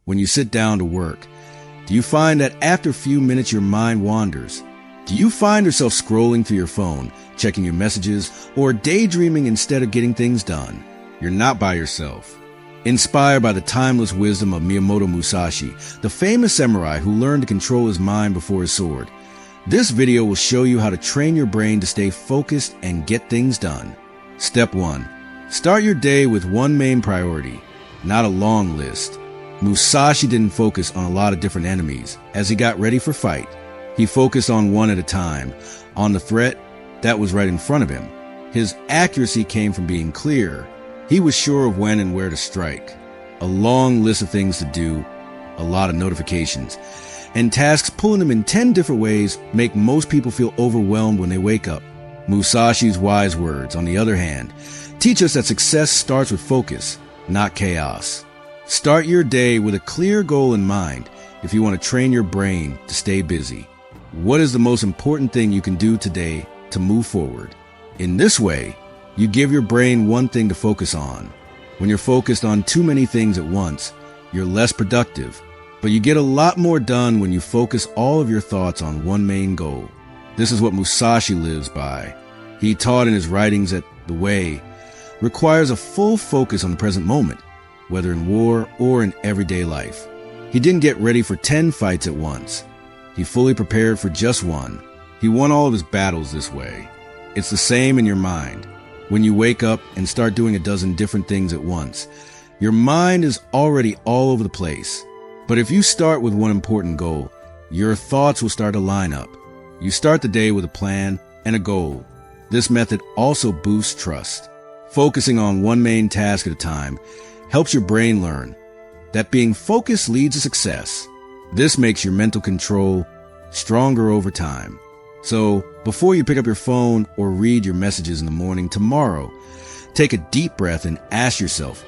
When you sit down to work, do you find that after a few minutes your mind wanders? Do you find yourself scrolling through your phone, checking your messages, or daydreaming instead of getting things done? You're not by yourself. Inspired by the timeless wisdom of Miyamoto Musashi, the famous samurai who learned to control his mind before his sword, this video will show you how to train your brain to stay focused and get things done. Step 1. Start your day with one main priority, not a long list. Musashi didn't focus on a lot of different enemies as he got ready for fight. He focused on one at a time, on the threat that was right in front of him. His accuracy came from being clear. He was sure of when and where to strike. A long list of things to do, a lot of notifications, and tasks pulling them in 10 different ways make most people feel overwhelmed when they wake up. Musashi's wise words, on the other hand, teach us that success starts with focus, not chaos. Start your day with a clear goal in mind if you want to train your brain to stay busy. What is the most important thing you can do today to move forward? In this way, you give your brain one thing to focus on. When you're focused on too many things at once, you're less productive, but you get a lot more done when you focus all of your thoughts on one main goal. This is what Musashi lives by. He taught in his writings that the way requires a full focus on the present moment, whether in war or in everyday life. He didn't get ready for 10 fights at once. He fully prepared for just one. He won all of his battles this way. It's the same in your mind. When you wake up and start doing a dozen different things at once, your mind is already all over the place. But if you start with one important goal, your thoughts will start to line up. You start the day with a plan and a goal. This method also boosts trust. Focusing on one main task at a time helps your brain learn that being focused leads to success. This makes your mental control stronger over time. So, before you pick up your phone or read your messages in the morning tomorrow, take a deep breath and ask yourself,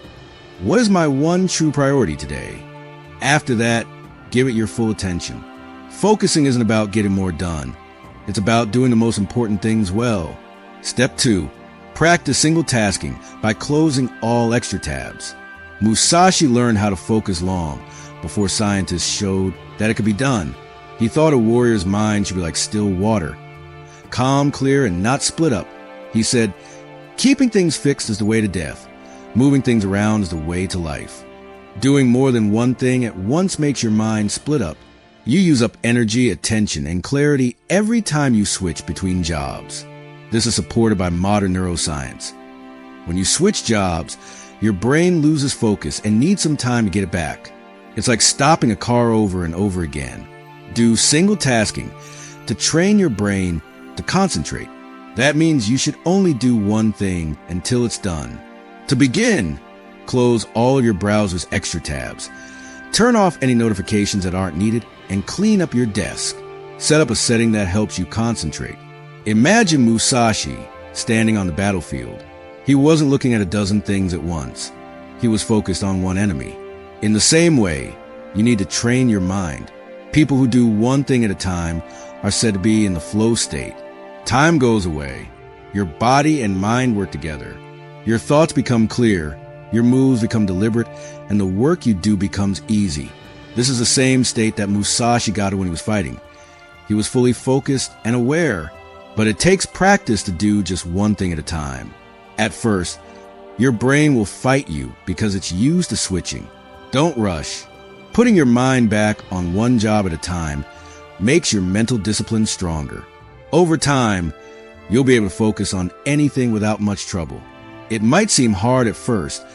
what is my one true priority today? After that, give it your full attention. Focusing isn't about getting more done. It's about doing the most important things well. Step 2. Practice single tasking by closing all extra tabs. Musashi learned how to focus long before scientists showed that it could be done. He thought a warrior's mind should be like still water, calm, clear, and not split up. He said, keeping things fixed is the way to death. Moving things around is the way to life. Doing more than one thing at once makes your mind split up. You use up energy, attention, and clarity every time you switch between jobs. This is supported by modern neuroscience. When you switch jobs, your brain loses focus and needs some time to get it back. It's like stopping a car over and over again. Do single tasking to train your brain to concentrate. That means you should only do one thing until it's done. To begin, close all of your browser's extra tabs. Turn off any notifications that aren't needed and clean up your desk. Set up a setting that helps you concentrate. Imagine Musashi standing on the battlefield. He wasn't looking at a dozen things at once. He was focused on one enemy. In the same way, you need to train your mind. People who do one thing at a time are said to be in the flow state. Time goes away. Your body and mind work together. Your thoughts become clear. Your moves become deliberate, and the work you do becomes easy. This is the same state that Musashi got when he was fighting. He was fully focused and aware, but it takes practice to do just one thing at a time. At first, your brain will fight you because it's used to switching. Don't rush. Putting your mind back on one job at a time makes your mental discipline stronger. Over time, you'll be able to focus on anything without much trouble. It might seem hard at first,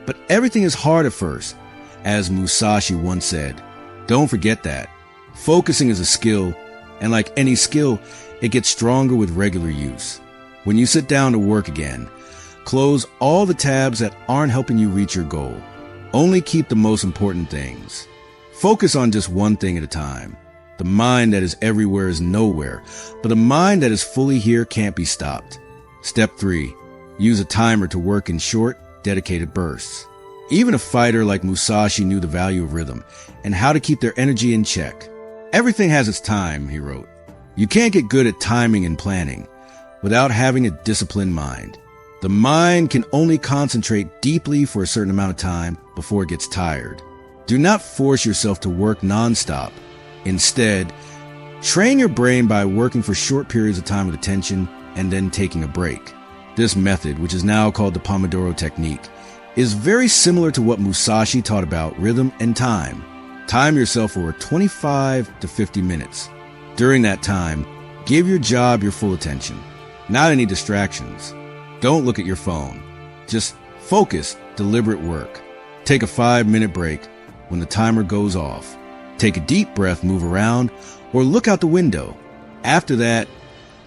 but everything is hard at first. As Musashi once said, don't forget that. Focusing is a skill, and like any skill, it gets stronger with regular use. When you sit down to work again, close all the tabs that aren't helping you reach your goal. Only keep the most important things. Focus on just one thing at a time. The mind that is everywhere is nowhere, but the mind that is fully here can't be stopped. Step 3. Use a timer to work in short, dedicated bursts. Even a fighter like Musashi knew the value of rhythm and how to keep their energy in check. Everything has its time, he wrote. You can't get good at timing and planning without having a disciplined mind. The mind can only concentrate deeply for a certain amount of time before it gets tired. Do not force yourself to work nonstop. Instead, train your brain by working for short periods of time with attention and then taking a break. This method, which is now called the Pomodoro technique, is very similar to what Musashi taught about rhythm and time. Time yourself for 25 to 50 minutes. During that time, give your job your full attention. Not any distractions. Don't look at your phone. Just focus, deliberate work. Take a 5-minute break when the timer goes off. Take a deep breath, move around, or look out the window. After that,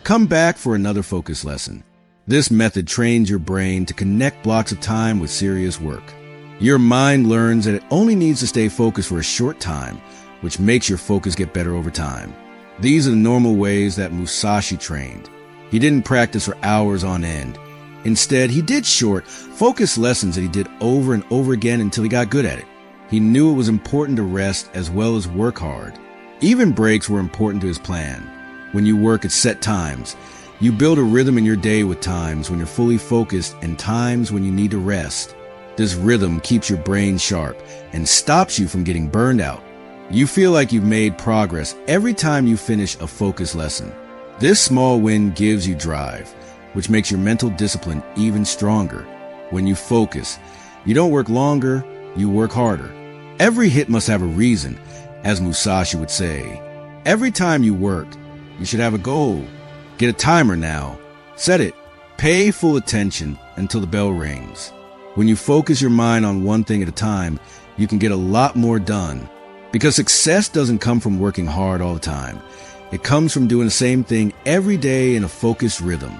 come back for another focus lesson. This method trains your brain to connect blocks of time with serious work. Your mind learns that it only needs to stay focused for a short time, which makes your focus get better over time. These are the normal ways that Musashi trained. He didn't practice for hours on end. Instead, he did short, focused lessons that he did over and over again until he got good at it. He knew it was important to rest as well as work hard. Even breaks were important to his plan. When you work at set times, you build a rhythm in your day with times when you're fully focused and times when you need to rest. This rhythm keeps your brain sharp and stops you from getting burned out. You feel like you've made progress every time you finish a focus lesson. This small win gives you drive, which makes your mental discipline even stronger. When you focus, you don't work longer, you work harder. Every hit must have a reason, as Musashi would say. Every time you work, you should have a goal. Get a timer now. Set it. Pay full attention until the bell rings. When you focus your mind on one thing at a time, you can get a lot more done. Because success doesn't come from working hard all the time. It comes from doing the same thing every day in a focused rhythm.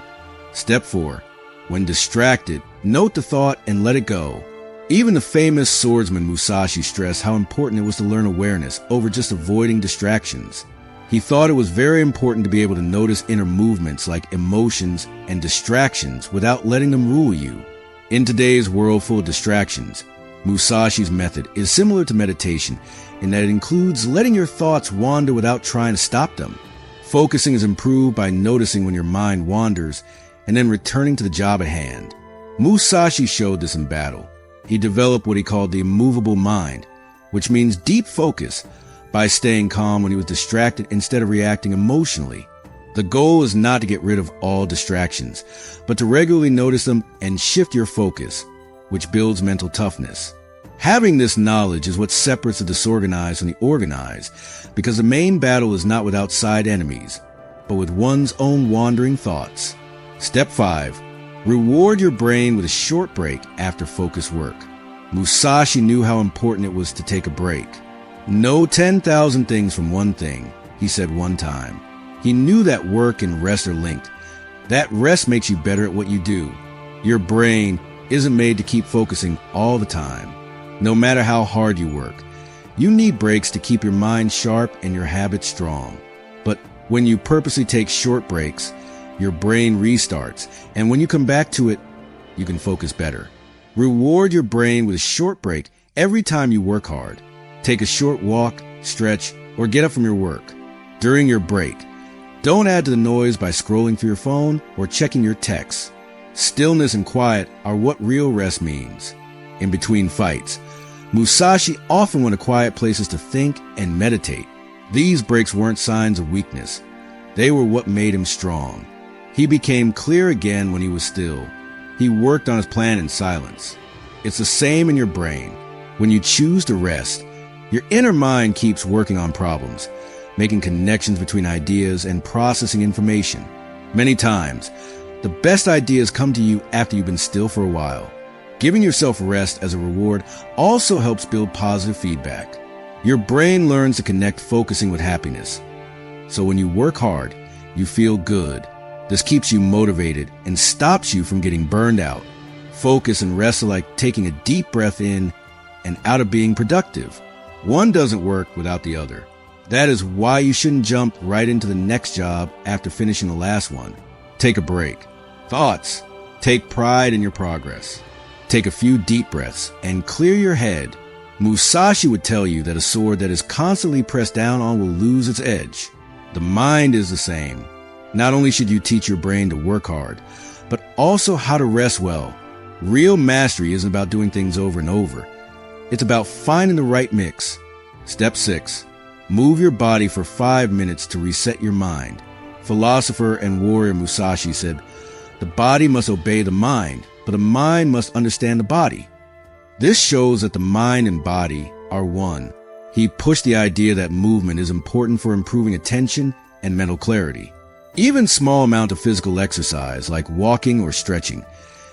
Step 4. When distracted, note the thought and let it go. Even the famous swordsman Musashi stressed how important it was to learn awareness over just avoiding distractions. He thought it was very important to be able to notice inner movements like emotions and distractions without letting them rule you. In today's world full of distractions, Musashi's method is similar to meditation in that it includes letting your thoughts wander without trying to stop them. Focusing is improved by noticing when your mind wanders and then returning to the job at hand. Musashi showed this in battle. He developed what he called the immovable mind, which means deep focus, by staying calm when he was distracted instead of reacting emotionally. The goal is not to get rid of all distractions, but to regularly notice them and shift your focus, which builds mental toughness. Having this knowledge is what separates the disorganized from the organized, because the main battle is not with outside enemies, but with one's own wandering thoughts. Step 5. Reward your brain with a short break after focused work. Musashi knew how important it was to take a break. Know 10,000 things from one thing, he said one time. He knew that work and rest are linked. That rest makes you better at what you do. Your brain isn't made to keep focusing all the time. No matter how hard you work, you need breaks to keep your mind sharp and your habits strong. But when you purposely take short breaks, your brain restarts, and when you come back to it, you can focus better. Reward your brain with a short break every time you work hard. Take a short walk, stretch, or get up from your work. During your break, don't add to the noise by scrolling through your phone or checking your texts. Stillness and quiet are what real rest means. In between fights, Musashi often went to quiet places to think and meditate. These breaks weren't signs of weakness. They were what made him strong. He became clear again when he was still. He worked on his plan in silence. It's the same in your brain. When you choose to rest, your inner mind keeps working on problems, making connections between ideas and processing information. Many times, the best ideas come to you after you've been still for a while. Giving yourself rest as a reward also helps build positive feedback. Your brain learns to connect focusing with happiness. So when you work hard, you feel good. This keeps you motivated and stops you from getting burned out. Focus and rest are like taking a deep breath in and out of being productive. One doesn't work without the other. That is why you shouldn't jump right into the next job after finishing the last one. Take a break. Thoughts. Take pride in your progress. Take a few deep breaths and clear your head. Musashi would tell you that a sword that is constantly pressed down on will lose its edge. The mind is the same. Not only should you teach your brain to work hard, but also how to rest well. Real mastery isn't about doing things over and over. It's about finding the right mix. Step 6. Move your body for 5 minutes to reset your mind. Philosopher and warrior Musashi said, "The body must obey the mind, but the mind must understand the body." This shows that the mind and body are one. He pushed the idea that movement is important for improving attention and mental clarity. Even small amount of physical exercise, like walking or stretching,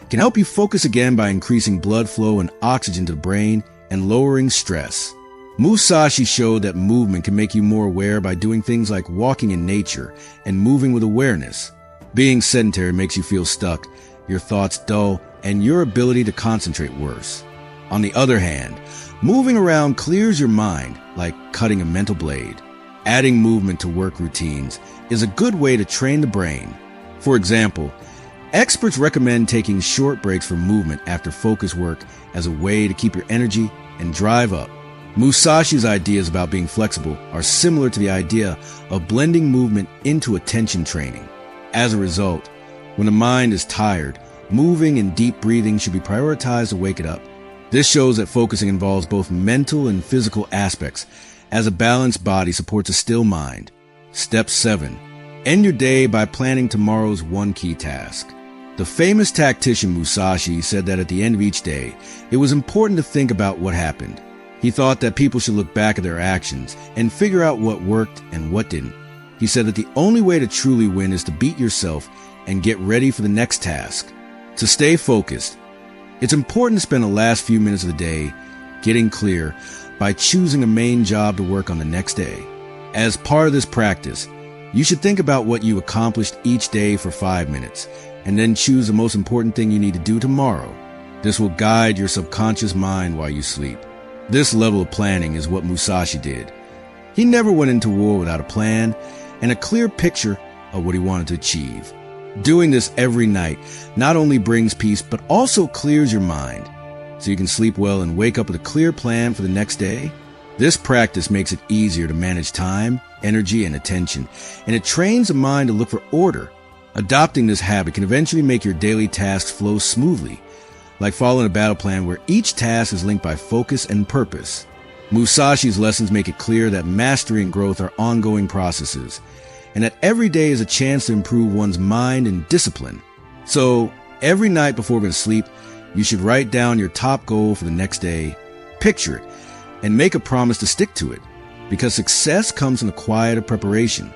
can help you focus again by increasing blood flow and oxygen to the brain and lowering stress. Musashi showed that movement can make you more aware by doing things like walking in nature and moving with awareness. Being sedentary makes you feel stuck, your thoughts dull, and your ability to concentrate worse. On the other hand, moving around clears your mind, like cutting a mental blade. Adding movement to work routines is a good way to train the brain. For example, experts recommend taking short breaks from movement after focus work as a way to keep your energy and drive up. Musashi's ideas about being flexible are similar to the idea of blending movement into attention training. As a result, when the mind is tired, moving and deep breathing should be prioritized to wake it up. This shows that focusing involves both mental and physical aspects, as a balanced body supports a still mind. Step 7. End your day by planning tomorrow's one key task. The famous tactician Musashi said that at the end of each day, it was important to think about what happened. He thought that people should look back at their actions and figure out what worked and what didn't. He said that the only way to truly win is to beat yourself and get ready for the next task. To stay focused, it's important to spend the last few minutes of the day getting clear by choosing a main job to work on the next day. As part of this practice, you should think about what you accomplished each day for 5 minutes, and then choose the most important thing you need to do tomorrow. This will guide your subconscious mind while you sleep. This level of planning is what Musashi did. He never went into war without a plan and a clear picture of what he wanted to achieve. Doing this every night not only brings peace, but also clears your mind, so you can sleep well and wake up with a clear plan for the next day. This practice makes it easier to manage time, energy, and attention, and it trains the mind to look for order. Adopting this habit can eventually make your daily tasks flow smoothly, like following a battle plan where each task is linked by focus and purpose. Musashi's lessons make it clear that mastery and growth are ongoing processes, and that every day is a chance to improve one's mind and discipline. So, every night before going to sleep, you should write down your top goal for the next day, picture it, and make a promise to stick to it, because success comes in the quiet of preparation.